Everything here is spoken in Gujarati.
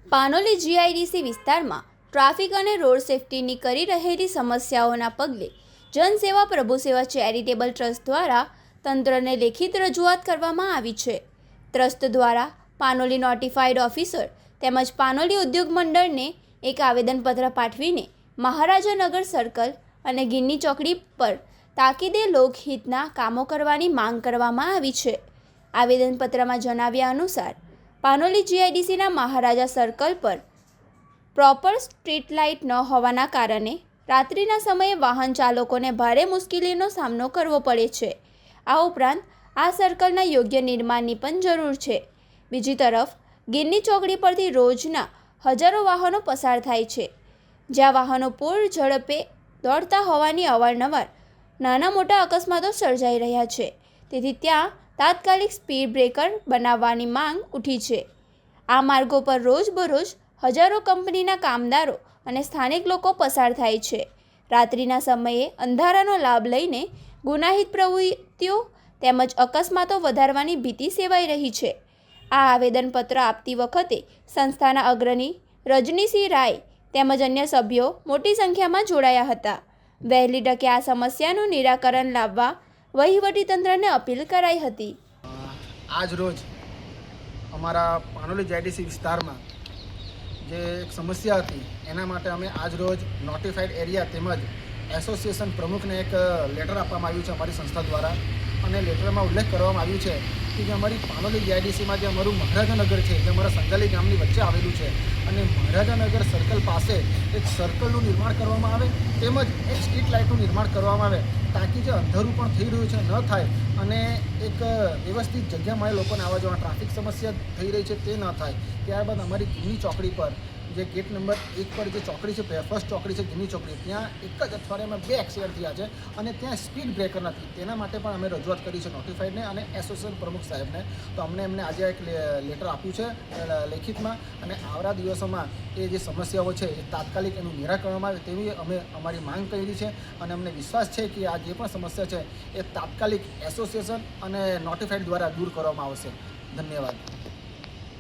પાનોલી જીઆઈડીસી વિસ્તારમાં ટ્રાફિક અને રોડ સેફટીની કરી રહેલી સમસ્યાઓના પગલે જનસેવા પ્રભુ સેવા ચેરિટેબલ ટ્રસ્ટ દ્વારા તંત્રને લેખિત રજૂઆત કરવામાં આવી છે। ટ્રસ્ટ દ્વારા પાનોલી નોટિફાઈડ ઓફિસર તેમજ પાનોલી ઉદ્યોગ મંડળને એક આવેદનપત્ર પાઠવીને મહારાજાનગર સર્કલ અને ગિન્ની ચોકડી પર તાકીદે લોકહિતના કામો કરવાની માંગ કરવામાં આવી છે। આવેદનપત્રમાં જણાવ્યા અનુસાર પાનોલી જીઆઈડીસીના મહારાજા સર્કલ પર પ્રોપર સ્ટ્રીટ લાઇટ ન હોવાના કારણે રાત્રિના સમયે વાહન ચાલકોને ભારે મુશ્કેલીનો સામનો કરવો પડે છે। આ ઉપરાંત આ સર્કલના યોગ્ય નિર્માણની પણ જરૂર છે। બીજી તરફ ગિન્ની ચોકડી પરથી રોજના હજારો વાહનો પસાર થાય છે, જ્યાં વાહનો પૂર ઝડપે દોડતા હોવાની અવારનવાર નાના મોટા અકસ્માતો સર્જાઈ રહ્યા છે। તેથી ત્યાં તાત્કાલિક સ્પીડ બ્રેકર બનાવવાની માંગ ઉઠી છે। આ માર્ગો પર રોજબરોજ હજારો કંપનીના કામદારો અને સ્થાનિક લોકો પસાર થાય છે। રાત્રિના સમયે અંધારાનો લાભ લઈને ગુનાહિત પ્રવૃત્તિઓ તેમજ અકસ્માતો વધારવાની ભીતિ સેવાઈ રહી છે। આ આવેદનપત્ર આપતી વખતે સંસ્થાના અગ્રણી રજનીસિંહ રાય તેમજ અન્ય સભ્યો મોટી સંખ્યામાં જોડાયા હતા। વહેલી તકે આ સમસ્યાનું નિરાકરણ લાવવા વહીવટીતંત્રને અપીલ કરાઈ હતી। આજ રોજ અમારા પાનોલી જીઆઈડીસી વિસ્તારમાં જે એક સમસ્યા હતી એના માટે અમે આજ રોજ નોટિફાઈડ એરિયા તેમજ એસોસિએશન પ્રમુખને એક લેટર આપવામાં આવ્યું છે અમારી સંસ્થા દ્વારા। અને લેટરમાં ઉલ્લેખ કરવામાં આવ્યું છે કે જે અમારી પાનોલી જીઆઈડીસીમાં જે અમારું મહારાજાનગર છે, જે અમારા સંજાલી ગામની વચ્ચે આવેલું છે, અને મહારાજાનગર સર્કલ પાસે એક સર્કલનું નિર્માણ કરવામાં આવે તેમજ એક સ્ટ્રીટ લાઇટનું નિર્માણ કરવામાં આવે, તાકી જે અંધારું પણ થઈ રહ્યું છે ન થાય અને એક વ્યવસ્થિત જગ્યામાં લોકોને આવવા જવા ટ્રાફિક સમસ્યા થઈ રહી છે તે ન થાય। ત્યારબાદ અમારી ગિન્ની ચોકડી પર જે ગેટ નંબર 1 પર જે ચોકડી છે, ફર્સ્ટ ચોકડી છે ગિન્ની ચોકડી, ત્યાં એક જ અઠવાડિયામાં 2 એક્સિડન્ટ થયા છે અને ત્યાં સ્પીડ બ્રેકર નથી। તેના માટે પણ અમે રજૂઆત કરી છે નોટિફાઈડને અને એસોસિએશન પ્રમુખ સાહેબને। તો એમને આજે એક લેટર આપ્યું છે લેખિતમાં, અને આવતા દિવસોમાં એ જે સમસ્યાઓ છે એ તાત્કાલિક એનું નિરાકરણ આવે તેવી અમે અમારી માંગ કરી છે। અને અમને વિશ્વાસ છે કે આ જે પણ સમસ્યા છે એ તાત્કાલિક એસોસિએશન અને નોટિફાઈડ દ્વારા દૂર કરવામાં આવશે। ધન્યવાદ।